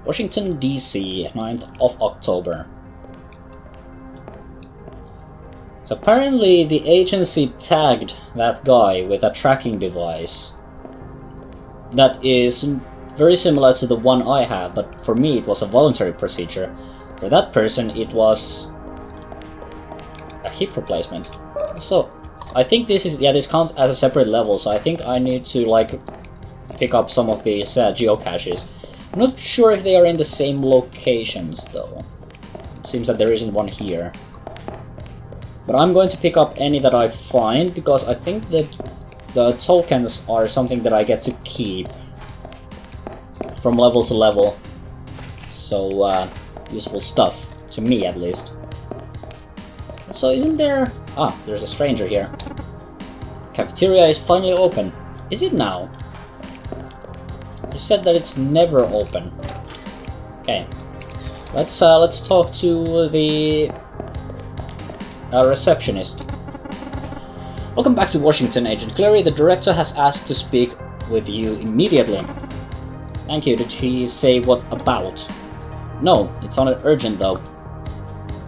Washington, D.C., 9th of October. So apparently the agency tagged that guy with a tracking device that is very similar to the one I have, but for me it was a voluntary procedure. For that person it was a hip replacement. So I think this is, yeah, this counts as a separate level, so I think I need to like pick up some of these geocaches. I'm not sure if they are in the same locations though. It seems that there isn't one here. But I'm going to pick up any that I find, because I think that the tokens are something that I get to keep from level to level. So, useful stuff. To me, at least. So, isn't there... Ah, there's a stranger here. The cafeteria is finally open. Is it now? You said that it's never open. Okay. Let's talk to the... receptionist. Welcome back to Washington, Agent Clary. The director has asked to speak with you immediately. Thank you. Did he say what about? No, it sounded urgent though.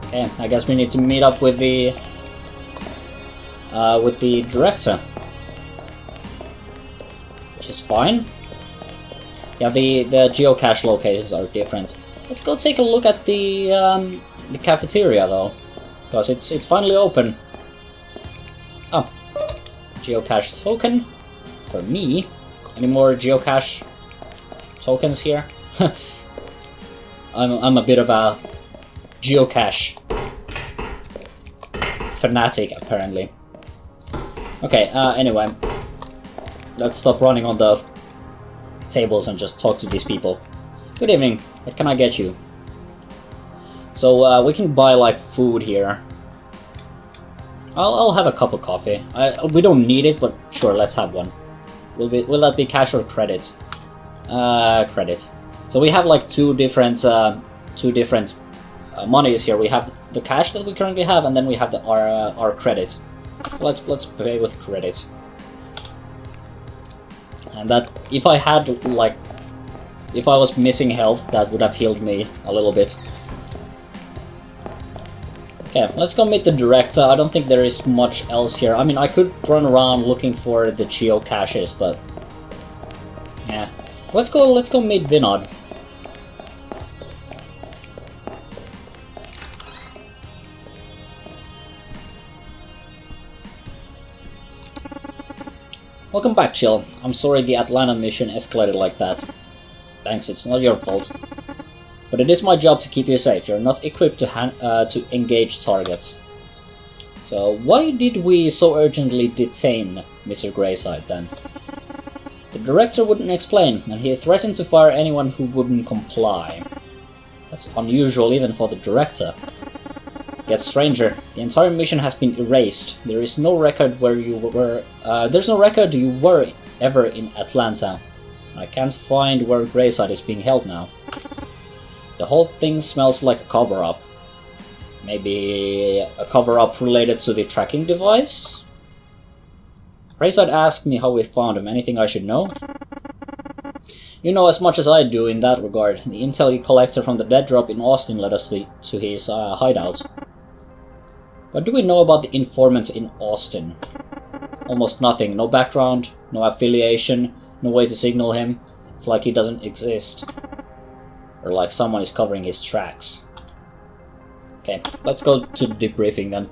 Okay, I guess we need to meet up with the director, which is fine. Yeah, the geocache locations are different. Let's go take a look at the cafeteria though. Because it's finally open. Oh. Geocache token. For me. Any more geocache tokens here? I'm a bit of a geocache fanatic, apparently. Okay, anyway. Let's stop running on the tables and just talk to these people. Good evening. What can I get you? So we can buy like food here. I'll have a cup of coffee. We don't need it, but sure, let's have one. Will that be cash or credit? Credit. So we have like two different monies here. We have the cash that we currently have, and then we have our credit. Let's pay with credit. And that, if I had like, if I was missing health, that would have healed me a little bit. Okay, let's go meet the director. I don't think there is much else here. I mean, I could run around looking for the geocaches, but yeah. Let's go meet Vinod. Welcome back, Chill. I'm sorry the Atlanta mission escalated like that. Thanks, it's not your fault. But it is my job to keep you safe. You're not equipped to engage targets. So why did we so urgently detain Mr. Greyside then? The director wouldn't explain, and he threatened to fire anyone who wouldn't comply. That's unusual even for the director. Gets stranger. The entire mission has been erased. There is no record where you were. There's no record you were ever in Atlanta. I can't find where Greyside is being held now. The whole thing smells like a cover-up. Maybe a cover-up related to the tracking device? Greyside asked me how we found him. Anything I should know? You know as much as I do in that regard. The intel you collected from the dead drop in Austin led us to his hideout. What do we know about the informant in Austin? Almost nothing. No background, no affiliation, no way to signal him. It's like he doesn't exist. Or like someone is covering his tracks. Okay, let's go to the debriefing then.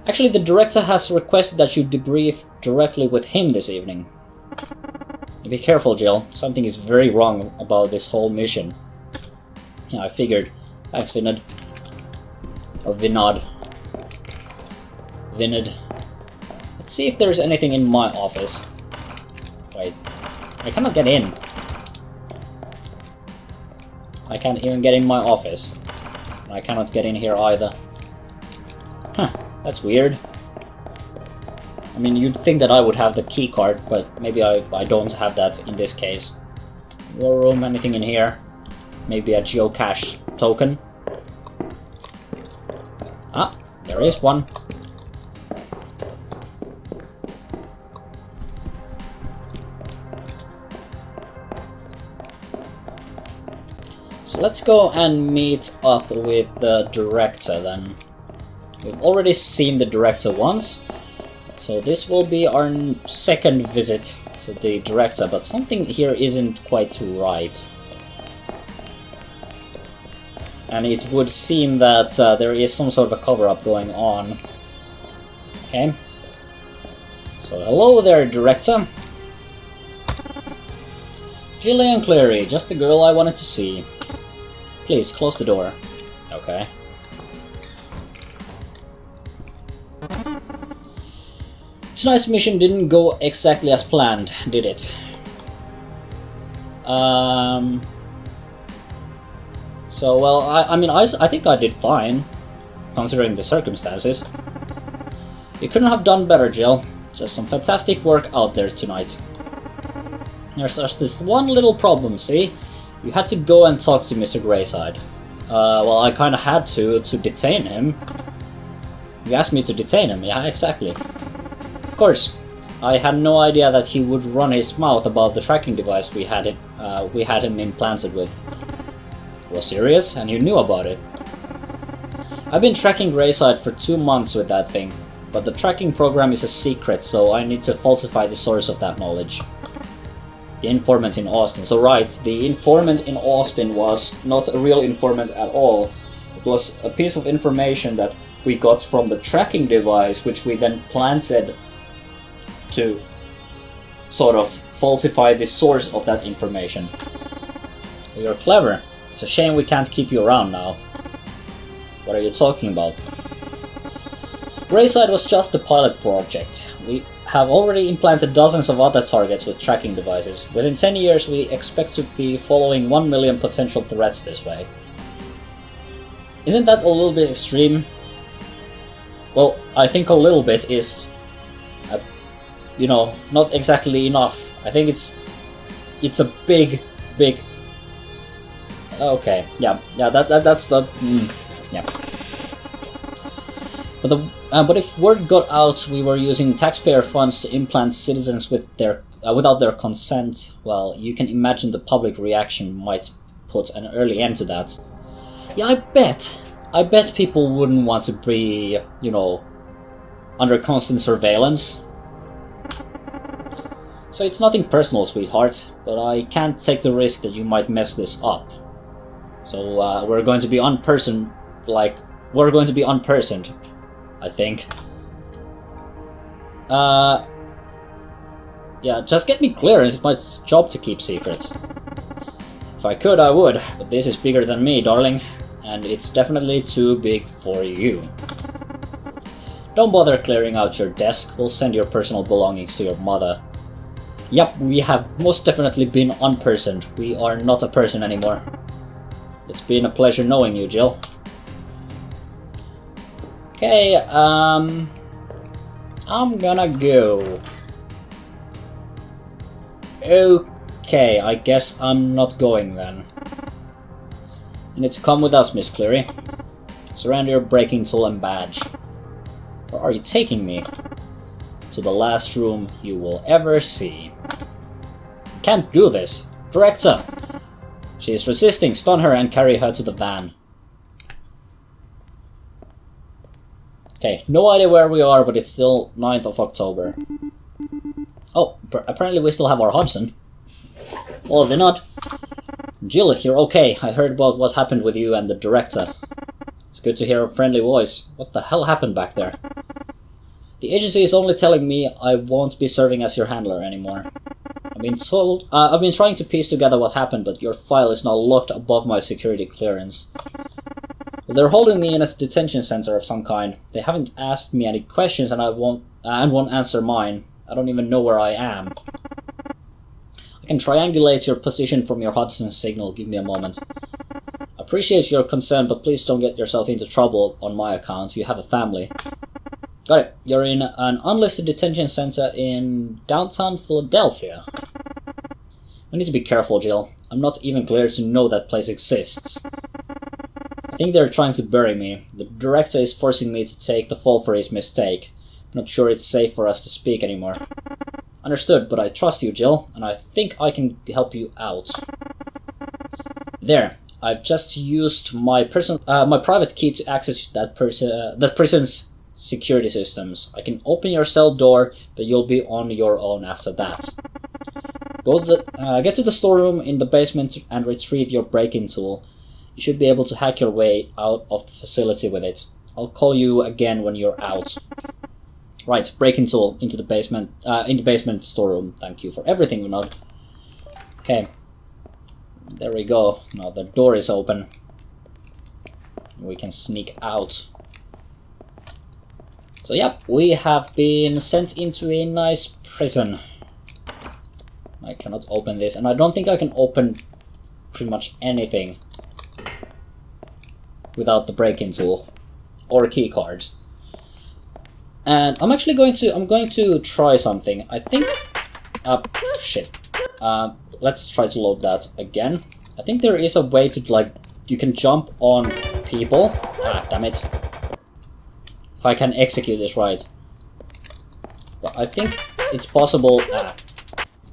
Actually, the director has requested that you debrief directly with him this evening. Be careful, Jill. Something is very wrong about this whole mission. Yeah, I figured. Thanks, Vinod. Or Vinod. Vinod. Let's see if there's anything in my office. Wait. I cannot get in. I can't even get in my office. I cannot get in here either. Huh, that's weird. I mean, you'd think that I would have the key card, but maybe I don't have that in this case. War room, anything in here? Maybe a geocache token? Ah, there is one. So let's go and meet up with the director then. We've already seen the director once, so this will be our second visit to the director, but something here isn't quite right. And it would seem that there is some sort of a cover-up going on. Okay. So hello there, director. Gillian Cleary, just the girl I wanted to see. Please, close the door. Okay. Tonight's mission didn't go exactly as planned, did it? So, well, I think I did fine, considering the circumstances. You couldn't have done better, Jill. Just some fantastic work out there tonight. There's just this one little problem, see? You had to go and talk to Mr. Greyside. Well, I kinda had to detain him. You asked me to detain him, yeah, exactly. Of course, I had no idea that he would run his mouth about the tracking device we had him implanted with. It was serious, and you knew about it. I've been tracking Greyside for 2 months with that thing, but the tracking program is a secret, so I need to falsify the source of that knowledge. The informant in Austin. So right, the informant in Austin was not a real informant at all. It was a piece of information that we got from the tracking device, which we then planted to sort of falsify the source of that information. You're clever. It's a shame we can't keep you around now. What are you talking about? Greyside was just a pilot project. We have already implanted dozens of other targets with tracking devices. Within 10 years we expect to be following 1 million potential threats this way. Isn't that a little bit extreme? Well, I think a little bit is, not exactly enough. I think it's a big. Okay, yeah, that's the yeah. But if word got out we were using taxpayer funds to implant citizens with without their consent, well, you can imagine the public reaction might put an early end to that. Yeah, I bet people wouldn't want to be, under constant surveillance. So it's nothing personal, sweetheart, but I can't take the risk that you might mess this up. So we're going to be unpersoned, I think. Yeah, just get me clearance. It's my job to keep secrets. If I could, I would, but this is bigger than me, darling, and it's definitely too big for you. Don't bother clearing out your desk. We'll send your personal belongings to your mother. Yep, we have most definitely been unpersoned. We are not a person anymore. It's been a pleasure knowing you, Jill. Okay, I'm gonna go. Okay, I guess I'm not going then. You need to come with us, Miss Cleary. Surrender your breaking tool and badge. Where are you taking me? To the last room you will ever see. Can't do this. Director! She is resisting. Stun her and carry her to the van. Okay, no idea where we are, but it's still 9th of October. Oh, apparently we still have our Hudson. Or they're not. Jill, you're okay. I heard about what happened with you and the director. It's good to hear a friendly voice. What the hell happened back there? The agency is only telling me I won't be serving as your handler anymore. I've been trying to piece together what happened, but your file is now locked above my security clearance. They're holding me in a detention center of some kind. They haven't asked me any questions and won't answer mine. I don't even know where I am. I can triangulate your position from your Hudson signal. Give me a moment. I appreciate your concern, but please don't get yourself into trouble on my account. You have a family. Got it. You're in an unlisted detention center in downtown Philadelphia. I need to be careful, Jill. I'm not even clear to know that place exists. I think they're trying to bury me. The director is forcing me to take the fall for his mistake. I'm not sure it's safe for us to speak anymore. Understood, but I trust you, Jill, and I think I can help you out. There. I've just used my my private key to access that prison's security systems. I can open your cell door, but you'll be on your own after that. Get to the storeroom in the basement and retrieve your break-in tool. You should be able to hack your way out of the facility with it. I'll call you again when you're out. Right, break-in tool into the basement. In the basement storeroom. Thank you for everything, Vinod. Okay. There we go. Now the door is open. We can sneak out. So yep, we have been sent into a nice prison. I cannot open this, and I don't think I can open pretty much anything without the break-in tool or key cards. And I'm actually going to try something. I think shit. Let's try to load that again. I think there is a way to, like, you can jump on people. Ah, damn it. If I can execute this right. But I think it's possible.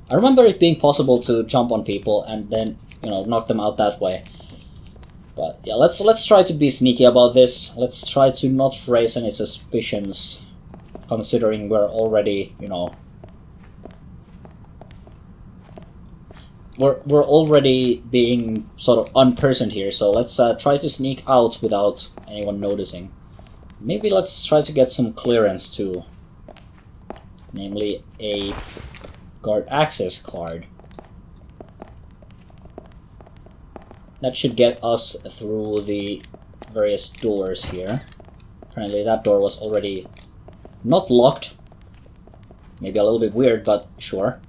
I remember it being possible to jump on people and then, you know, knock them out that way. But yeah, let's try to be sneaky about this. Let's try to not raise any suspicions, considering we're already, you know, we're already being sort of unpersoned here. So let's try to sneak out without anyone noticing. Maybe let's try to get some clearance too, namely a guard access card. That should get us through the various doors here. Apparently that door was already not locked. Maybe a little bit weird, but sure.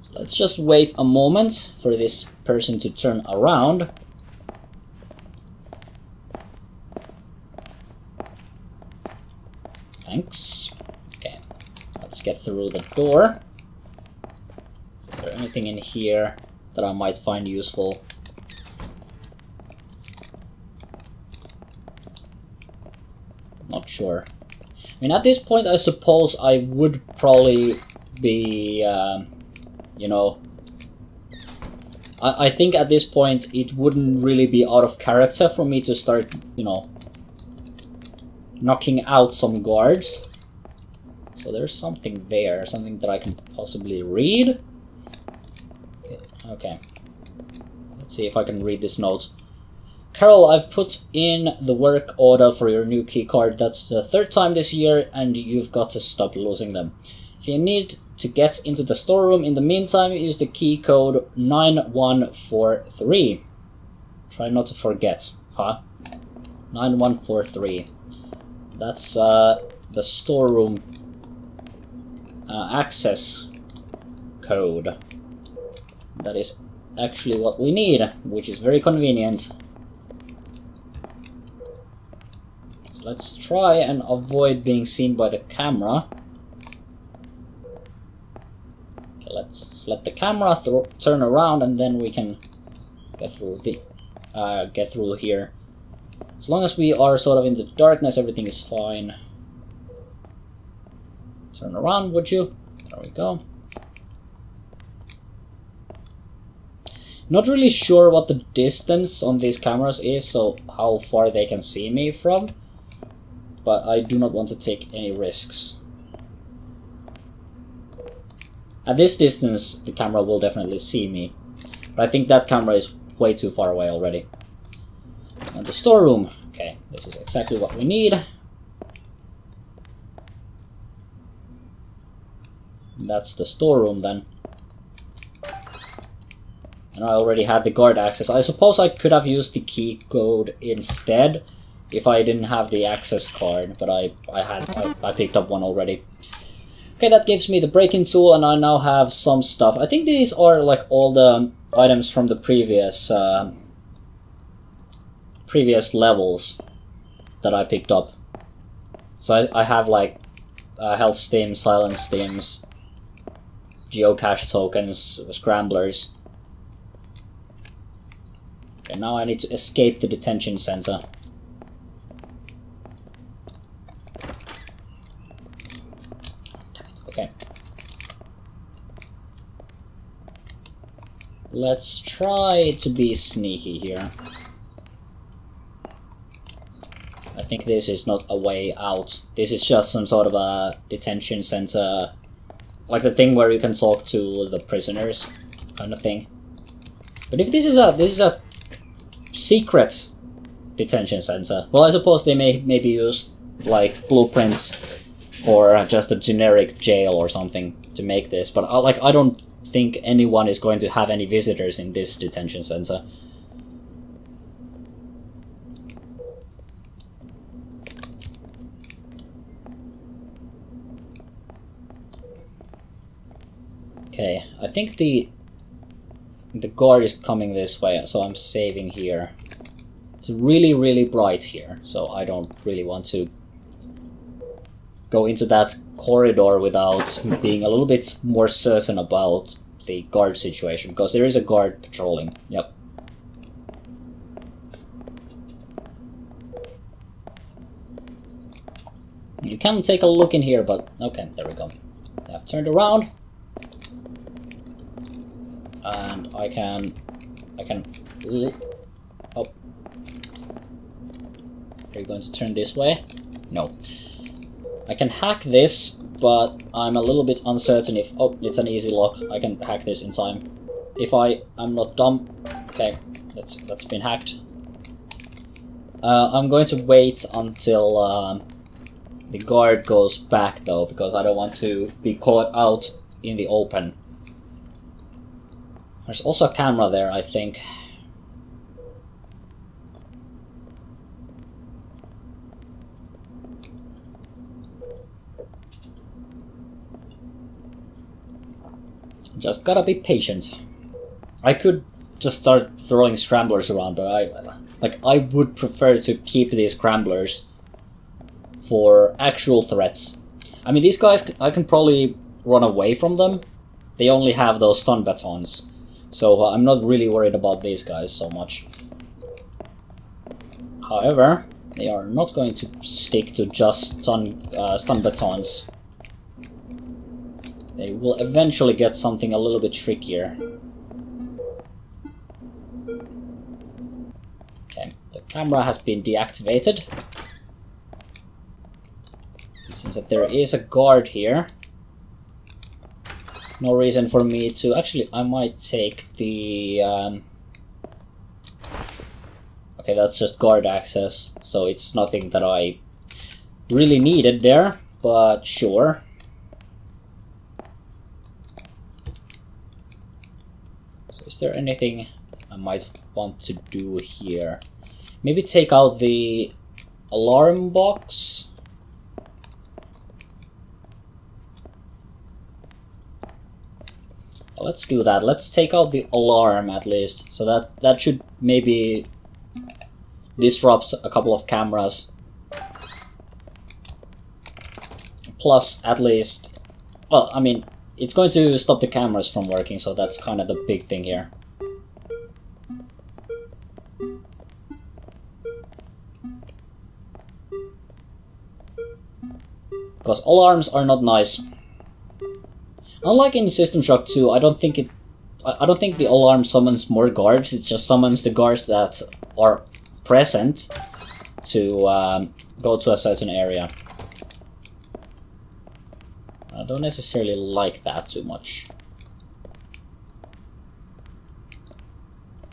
So let's just wait a moment for this person to turn around. Thanks. Okay, let's get through the door. Is there anything in here that I might find useful? Not sure. I mean, at this point, I suppose I would probably be, you know... I think at this point, it wouldn't really be out of character for me to start, you know, knocking out some guards. So there's something there, something that I can possibly read. Okay. Let's see if I can read this note. Carol, I've put in the work order for your new key card. That's the 3rd time this year, and you've got to stop losing them. If you need to get into the storeroom in the meantime, use the key code 9143. Try not to forget, huh? 9143. That's the storeroom access code. That is actually what we need, which is very convenient. So let's try and avoid being seen by the camera. Okay, let's let the camera turn around, and then we can get through here. As long as we are sort of in the darkness, everything is fine. Turn around, would you? There we go. Not really sure what the distance on these cameras is, so how far they can see me from. But I do not want to take any risks. At this distance, the camera will definitely see me. But I think that camera is way too far away already. And the storeroom. Okay, this is exactly what we need. That's the storeroom then. And I already had the guard access. I suppose I could have used the key code instead if I didn't have the access card, but I picked up one already. Okay, that gives me the break-in tool, and I now have some stuff. I think these are like all the items from the previous levels that I picked up. So I have like health stims, silence stims, geocache tokens, scramblers. Okay, now I need to escape the detention center. Okay. Let's try to be sneaky here. I think this is not a way out. This is just some sort of a detention center, like the thing where you can talk to the prisoners, kind of thing. But if this is a secret detention center, well, I suppose they maybe use like blueprints for just a generic jail or something to make this. But I don't think anyone is going to have any visitors in this detention center. Okay, I think the guard is coming this way, so I'm saving here. It's really, really bright here, so I don't really want to go into that corridor without being a little bit more certain about the guard situation, because there is a guard patrolling. Yep. You can take a look in here, but okay, there we go. I've turned around. And I can, oh. Are you going to turn this way? No. I can hack this, but I'm a little bit uncertain if, oh, it's an easy lock. I can hack this in time. If I'm not dumb. Okay, that's been hacked. I'm going to wait until the guard goes back though, because I don't want to be caught out in the open. There's also a camera there, I think. Just gotta be patient. I could just start throwing scramblers around, but I would prefer to keep these scramblers for actual threats. I mean, these guys, I can probably run away from them. They only have those stun batons. So I'm not really worried about these guys so much. However, they are not going to stick to just stun batons. They will eventually get something a little bit trickier. Okay, the camera has been deactivated. It seems that there is a guard here. No reason for me to... Actually, I might take the... Okay, that's just guard access, so it's nothing that I really needed there, but sure. So is there anything I might want to do here? Maybe take out the alarm box? Let's do that. Let's take out the alarm at least. So that should maybe disrupt a couple of cameras. Plus, at least... Well, I mean, it's going to stop the cameras from working, so that's kind of the big thing here. Because alarms are not nice. Unlike in System Shock 2, I don't think the alarm summons more guards. It just summons the guards that are present to go to a certain area. I don't necessarily like that too much.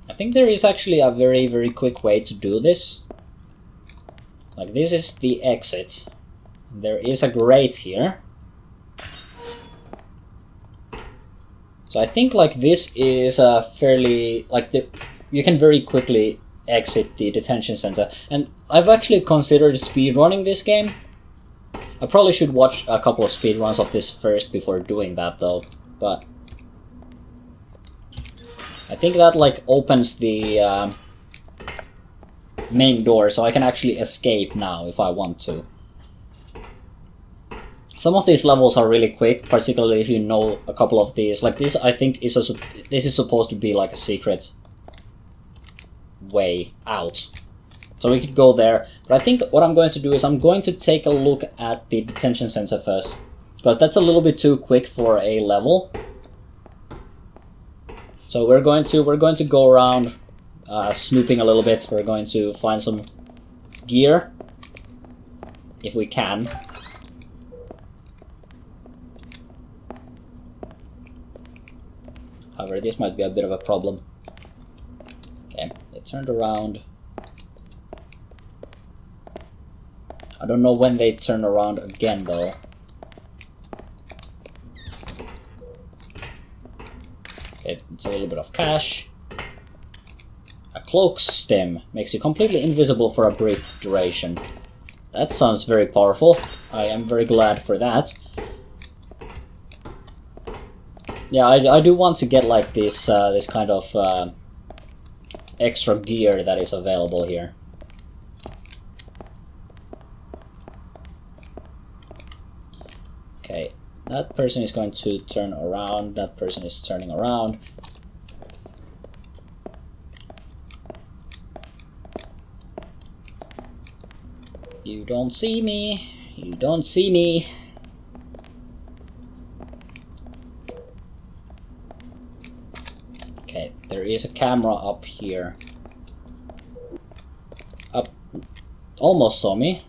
I think there is actually a very, very quick way to do this. Like, this is the exit. There is a grate here. So I think like this is a fairly, like you can very quickly exit the detention center. And I've actually considered speedrunning this game. I probably should watch a couple of speedruns of this first before doing that though. But I think that like opens the main door, so I can actually escape now if I want to. Some of these levels are really quick, particularly if you know a couple of these. Like this, I think this is supposed to be like a secret way out. So we could go there. But I think what I'm going to do is I'm going to take a look at the detention center first. Because that's a little bit too quick for a level. So we're going to go around snooping a little bit. We're going to find some gear if we can. However, this might be a bit of a problem. Okay, it turned around. I don't know when they turn around again though. Okay, it's a little bit of cash. A cloak stem makes you completely invisible for a brief duration. That sounds very powerful. I am very glad for that. Yeah, I do want to get like this this kind of extra gear that is available here. Okay, that person is going to turn around. That person is turning around. You don't see me. You don't see me. Okay, there is a camera up here. Up, almost saw me.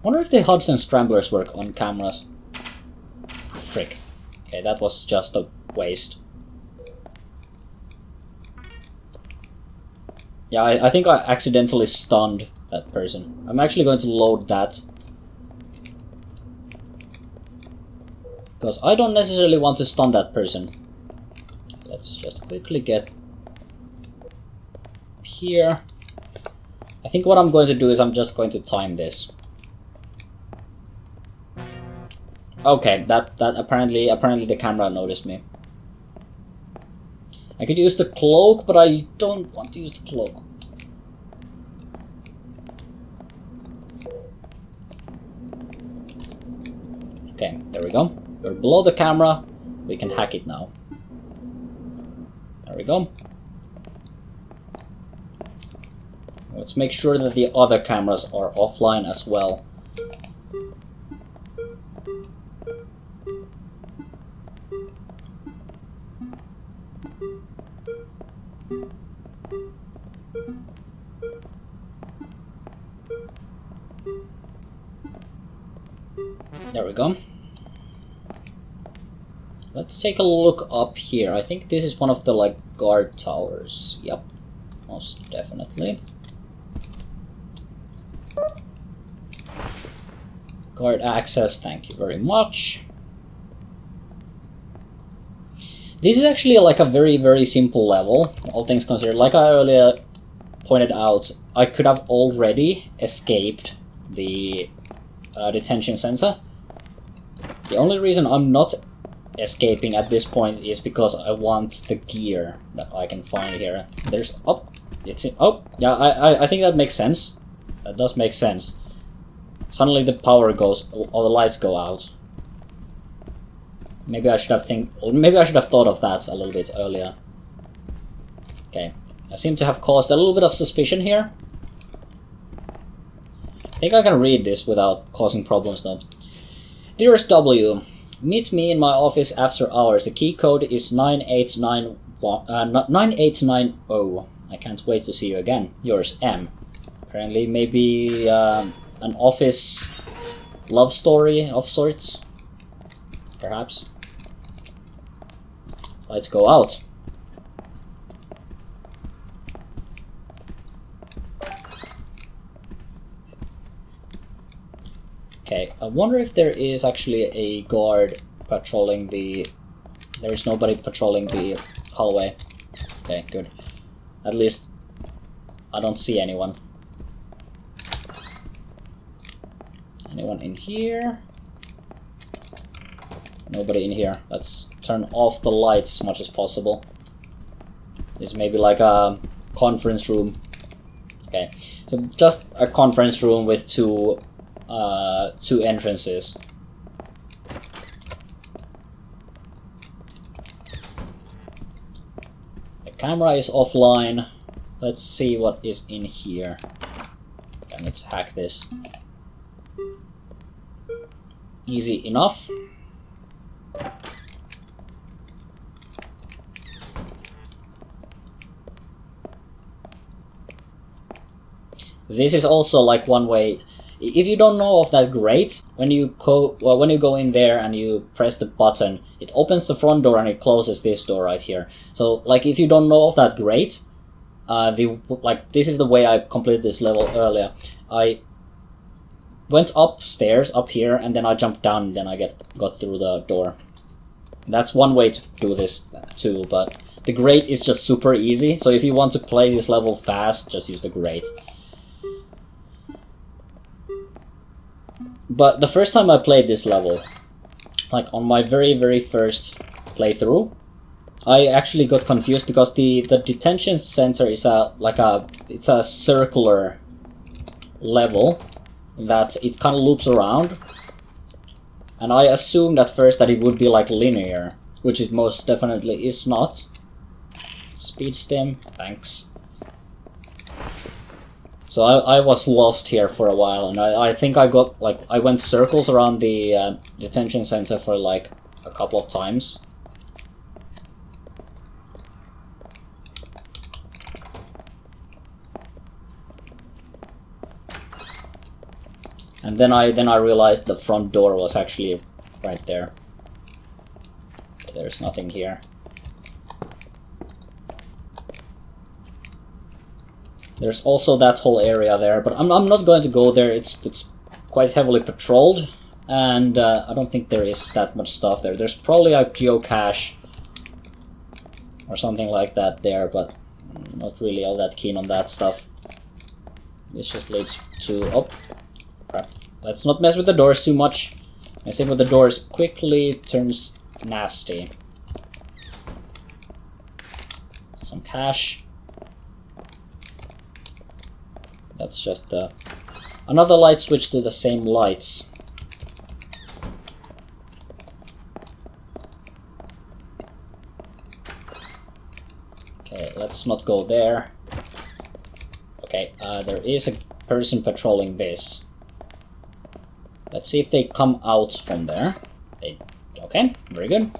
Wonder if the Hudson Scramblers work on cameras. Frick. Okay, that was just a waste. Yeah, I think I accidentally stunned that person. I'm actually going to load that. Because I don't necessarily want to stun that person. Let's just quickly get here. I think what I'm going to do is I'm just going to time this. Okay, that apparently the camera noticed me. I could use the cloak, but I don't want to use the cloak. Okay, there we go. We're below the camera. We can hack it now. There we go. Let's make sure that the other cameras are offline as well. There we go. Let's take a look up here. I think this is one of the like guard towers. Yep, most definitely. Guard access, thank you very much. This is actually like a very simple level, all things considered. Like I earlier pointed out, I could have already escaped the detention center. The only reason I'm not escaping at this point is because I want the gear that I can find here. There's yeah, I think that makes sense. That does make sense. Suddenly the power goes, or the lights go out. Maybe I should have thought of that a little bit earlier. Okay, I seem to have caused a little bit of suspicion here. I think I can read this without causing problems though. Dearest W, meet me in my office after hours. The key code is 9890. I can't wait to see you again. Yours, M. Apparently, maybe an office love story of sorts. Perhaps. Let's go out. Okay, I wonder if there is actually a guard patrolling the... There is nobody patrolling the hallway. Okay, good. At least I don't see anyone. Anyone in here? Nobody in here. Let's turn off the lights as much as possible. This may be like a conference room. Okay, so just a conference room with two entrances. The camera is offline. Let's see what is in here. Okay, let's hack this. Easy enough. this is also like one way. If you don't know of that grate, when you go in there and you press the button, it opens the front door and it closes this door right here. So like if you don't know of that grate, this is the way I completed this level earlier. I went upstairs up here and then I jumped down and then I got through the door. That's one way to do this too, but the grate is just super easy. So if you want to play this level fast, just use the grate. But the first time I played this level, like on my very first playthrough, I actually got confused because the detention center is it's a circular level that it kind of loops around, and I assumed at first that it would be like linear, which it most definitely is not. Speed stim, thanks. So I was lost here for a while, and I think I went circles around the detention center for like a couple of times. And then I realized the front door was actually right there. There's nothing here. There's also that whole area there, but I'm not going to go there. It's quite heavily patrolled, and I don't think there is that much stuff there. There's probably a geocache or something like that there, but I'm not really all that keen on that stuff. This just leads to... oh, crap. Let's not mess with the doors too much. Messing with the doors quickly turns nasty. Some cash. That's just another light switch to the same lights. Okay, let's not go there. Okay, there is a person patrolling this. Let's see if they come out from there. Okay, very good.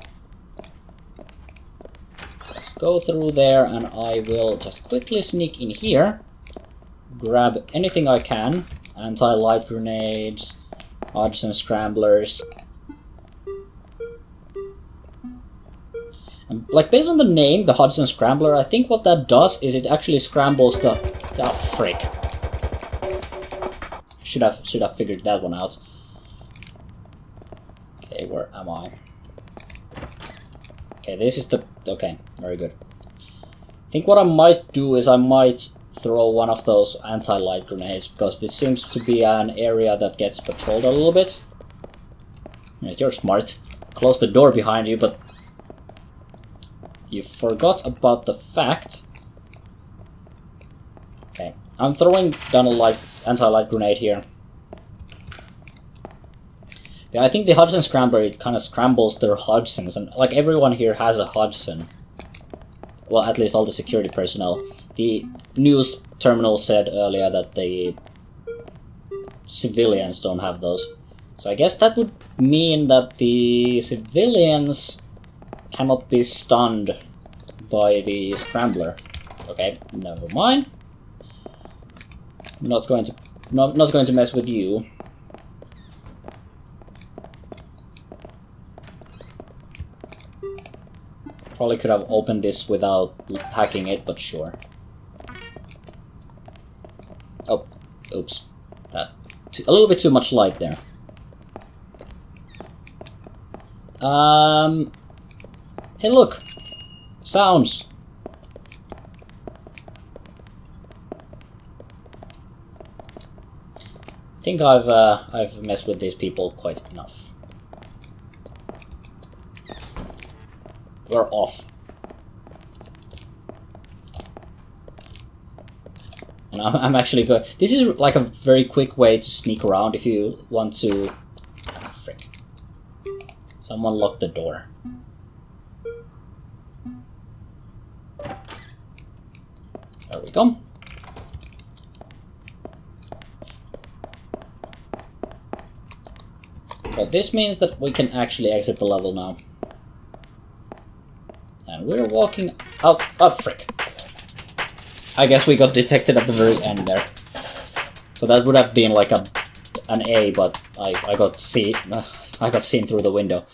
Let's go through there, and I will just quickly sneak in here. Grab anything I can. Anti-light grenades, Hudson scramblers. And like based on the name, the Hudson Scrambler, I think what that does is it actually scrambles the... ah, frick. Should have figured that one out. Okay, where am I? Okay, this is the... okay, very good. I think what I might do is I might throw one of those anti-light grenades, because this seems to be an area that gets patrolled a little bit. You're smart. Close the door behind you, but you forgot about the fact... okay, I'm throwing down a anti-light grenade here. Yeah, I think the Hudson Scrambler, it kind of scrambles their Hudsons, and like everyone here has a Hudson. Well, at least all the security personnel. The news terminal said earlier that the civilians don't have those. So I guess that would mean that the civilians cannot be stunned by the Scrambler. Okay, never mind. I'm not going to mess with you. Probably could have opened this without hacking it, but sure. Oh, oops. That a little bit too much light there. Hey, look, sounds. I think I've messed with these people quite enough. We're off. And I'm actually going... this is like a very quick way to sneak around if you want to... oh, frick. Someone locked the door. There we go. Well, this means that we can actually exit the level now. And we're walking out... oh, frick. I guess we got detected at the very end there. So that would have been like an A, but I got C. I got seen through the window.